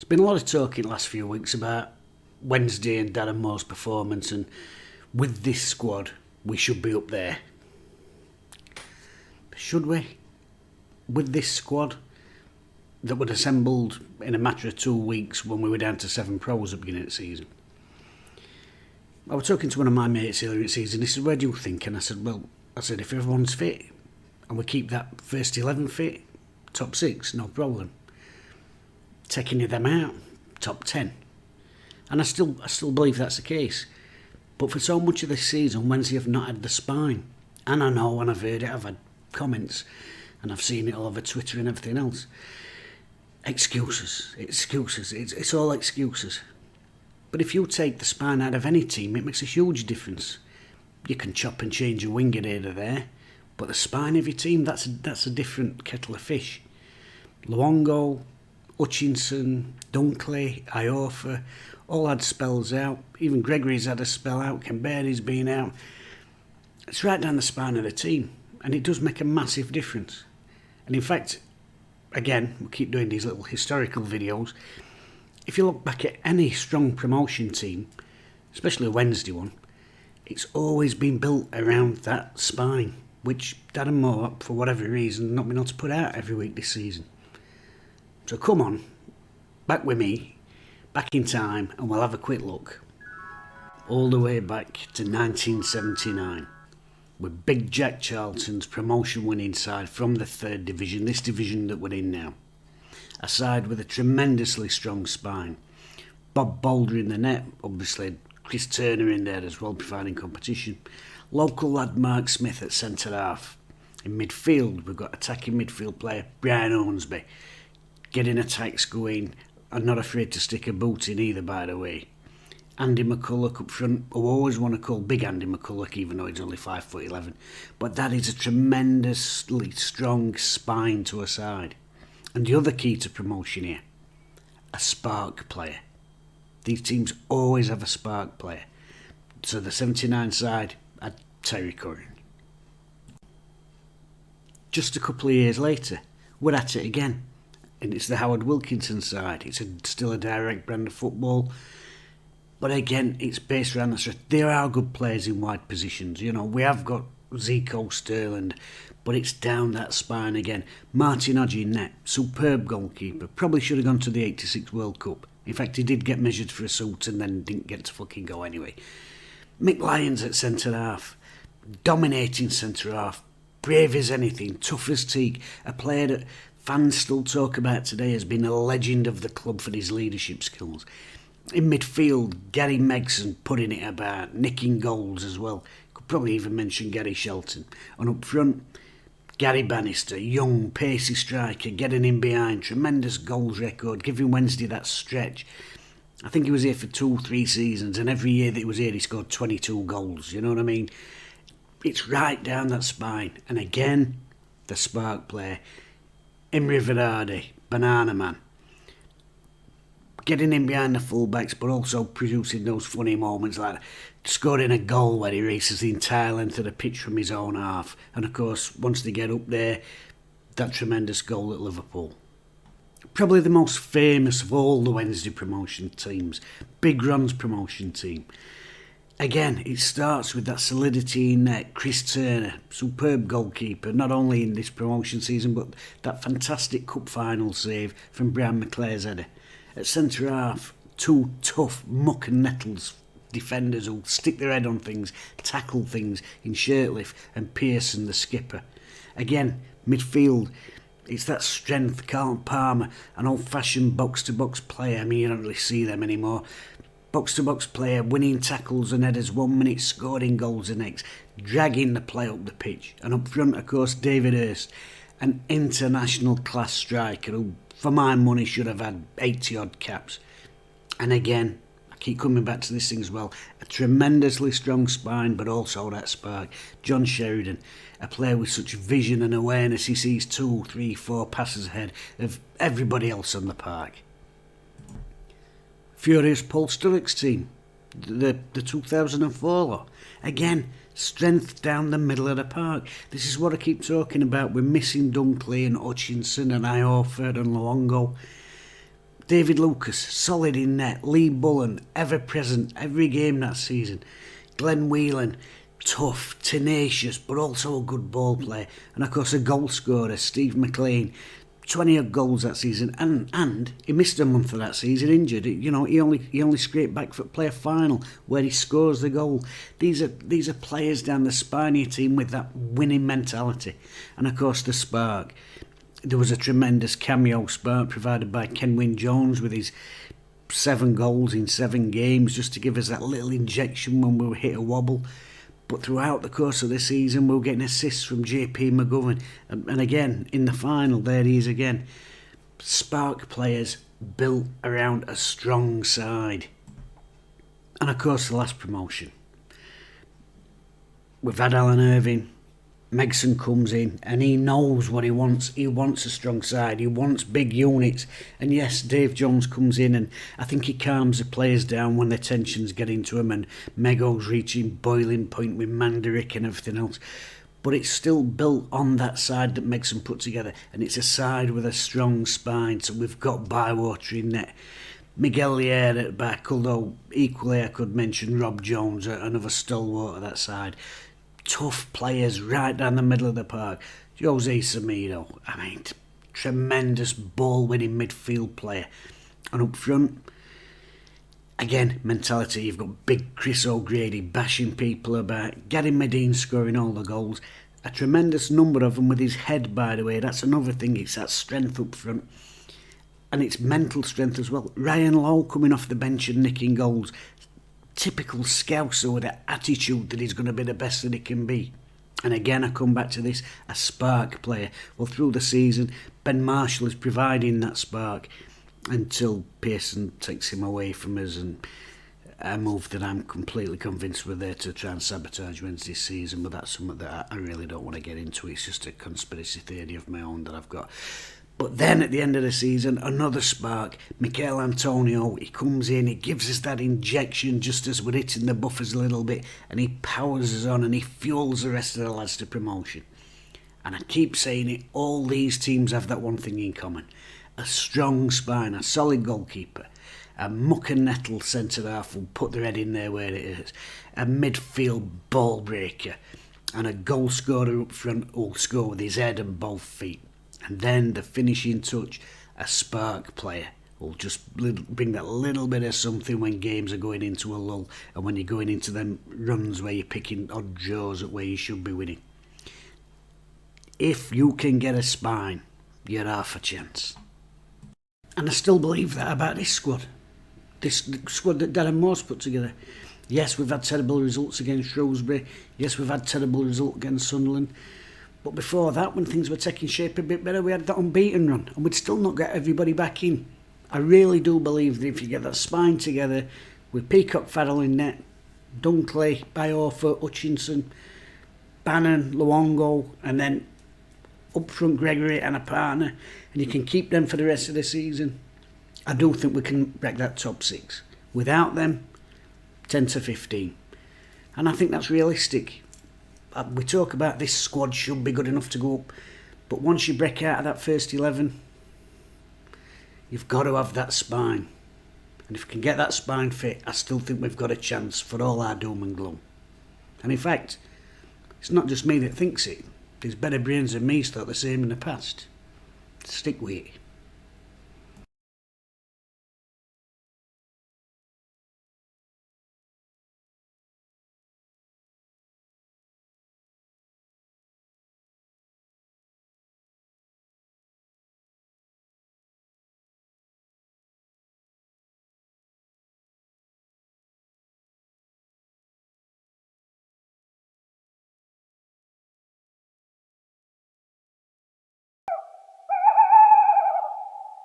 There's been a lot of talk in the last few weeks about Wednesday and Darren Moore's performance, and with this squad, we should be up there. Should we? With this squad that was assembled in a matter of 2 weeks when we were down to 7 pros at the beginning of the season. I was talking to one of my mates earlier in the season. He said, "Where do you think?" And I said, if everyone's fit and we keep that first 11 fit, top 6, no problem. Taking them out, top 10. And I still believe that's the case. But for so much of this season, Wednesday have not had the spine. And I know, and I've heard it, I've had comments, and I've seen it all over Twitter and everything else. Excuses. It's all excuses. But if you take the spine out of any team, it makes a huge difference. You can chop and change a winger here or there, but the spine of your team, that's a different kettle of fish. Luongo, Hutchinson, Dunkley, Iorfa, all had spells out. Even Gregory's had a spell out. Kembere's been out. It's right down the spine of the team, and it does make a massive difference. And in fact, again, we keep doing these little historical videos. If you look back at any strong promotion team, especially a Wednesday one, it's always been built around that spine, which Darren Moore, for whatever reason, not been able to put out every week this season. So come on, back with me, back in time, and we'll have a quick look. All the way back to 1979, with Big Jack Charlton's promotion-winning side from the 3rd Division, this division that we're in now. A side with a tremendously strong spine. Bob Boulder in the net, obviously Chris Turner in there as well, providing competition. Local lad Mark Smith at centre-half. In midfield, we've got attacking midfield player Brian Owensby, getting attacks going, and not afraid to stick a boot in either, by the way. Andy McCulloch up front, who I always want to call Big Andy McCulloch, even though he's only 5'11". But that is a tremendously strong spine to a side. And the other key to promotion here, a spark player. These teams always have a spark player. So the 79 side had Terry Curran. Just a couple of years later, we're at it again. And it's the Howard Wilkinson side. It's still a direct brand of football. But again, it's based around the strength. There are good players in wide positions. You know, we have got Zico, Sterling, but it's down that spine again. Martin Hodge in net, superb goalkeeper. Probably should have gone to the 86 World Cup. In fact, he did get measured for a suit and then didn't get to fucking go anyway. Mick Lyons at centre-half. Dominating centre-half. Brave as anything. Tough as teak. A player that fans still talk about today as being a legend of the club for his leadership skills. In midfield, Gary Megson putting it about, nicking goals as well. Could probably even mention Gary Shelton. And up front, Gary Bannister, young, pacey striker, getting in behind, tremendous goals record, giving Wednesday that stretch. I think he was here for 2-3 seasons, and every year that he was here, he scored 22 goals. You know what I mean? It's right down that spine. And again, the spark player. Imre Varadi, Banana Man. Getting in behind the fullbacks, but also producing those funny moments like scoring a goal where he races the entire length of the pitch from his own half. And of course, once they get up there, that tremendous goal at Liverpool. Probably the most famous of all the Wednesday promotion teams, Big Ron's promotion team. Again, it starts with that solidity in net. Chris Turner, superb goalkeeper, not only in this promotion season, but that fantastic cup final save from Brian McClare's header. At centre-half, 2 tough muck and nettles defenders who'll stick their head on things, tackle things in Shirtliff and Pearson, the skipper. Again, midfield, it's that strength, Carlton Palmer, an old-fashioned box-to-box player. I mean, you don't really see them anymore. Box-to-box player, winning tackles and headers 1 minute, scoring goals the next, dragging the play up the pitch. And up front, of course, David Hurst, an international class striker who, for my money, should have had 80-odd caps. And again, I keep coming back to this thing as well, a tremendously strong spine, but also that spark. John Sheridan, a player with such vision and awareness, he sees 2, 3, 4 passes ahead of everybody else on the park. Furious Paul Sturrock's team, the 2004 lot. Again, strength down the middle of the park. This is what I keep talking about. We're missing Dunkley and Hutchinson and Iorfa and Luongo. David Lucas, solid in net. Lee Bullen, ever present every game that season. Glenn Whelan, tough, tenacious, but also a good ball player. And of course a goal scorer, Steve McLean, 20 odd goals that season, and he missed a month of that season injured. You know, he only scraped back for player final where he scores the goal. These are players down the spine of your team with that winning mentality. And of course the spark. There was a tremendous cameo spark provided by Kenwyn Jones with his 7 goals in 7 games, just to give us that little injection when we hit a wobble. But throughout the course of the season, we were getting assists from JP McGovern. And again, in the final, there he is again. Spark players built around a strong side. And of course, the last promotion. We've had Alan Irving. Megson comes in and he knows what he wants. He wants a strong side. He wants big units. And yes, Dave Jones comes in and I think he calms the players down when the tensions get into him and Mego's reaching boiling point with Mandarick and everything else. But it's still built on that side that Megson put together, and it's a side with a strong spine. So we've got Bywater in net. Miguel Lier at back, although equally I could mention Rob Jones, another stalwart of that side. Tough players right down the middle of the park. Jose Semedo, I mean, tremendous ball-winning midfield player. And up front, again, mentality. You've got big Chris O'Grady bashing people about. Gary Medine scoring all the goals. A tremendous number of them with his head, by the way. That's another thing. It's that strength up front. And it's mental strength as well. Ryan Lowe coming off the bench and nicking goals. Typical Scouser with that attitude that he's going to be the best that he can be. And again, I come back to this, a spark player. Well, through the season, Ben Marshall is providing that spark until Pearson takes him away from us, and a move that I'm completely convinced were there to try and sabotage Wednesday's season, but that's something that I really don't want to get into. It's just a conspiracy theory of my own that I've got. But then at the end of the season, another spark. Michael Antonio, he comes in, he gives us that injection just as we're hitting the buffers a little bit, and he powers us on and he fuels the rest of the lads to promotion. And I keep saying it, all these teams have that one thing in common. A strong spine, a solid goalkeeper, a muck and nettle centre-half who'll put their head in there where it is, a midfield ball breaker, and a goal scorer up front who'll score with his head and both feet. And then the finishing touch, a spark player who'll just bring that little bit of something when games are going into a lull and when you're going into them runs where you're picking odd draws at where you should be winning. If you can get a spine, you're half a chance. And I still believe that about this squad. This squad that Darren Moore's put together. Yes, we've had terrible results against Shrewsbury. Yes, we've had terrible results against Sunderland. But before that, when things were taking shape a bit better, we had that unbeaten run, and we'd still not get everybody back in. I really do believe that if you get that spine together with Peacock Farrell in net, Dunkley, Biofer, Hutchinson, Bannon, Luongo, and then up front Gregory and a partner, and you can keep them for the rest of the season, I do think we can break that top 6. Without them, 10 to 15. And I think that's realistic. We talk about this squad should be good enough to go up, but once you break out of that first 11, you've got to have that spine. And if we can get that spine fit, I still think we've got a chance for all our doom and gloom. And in fact, it's not just me that thinks it. There's better brains than me's thought the same in the past. Stick with it.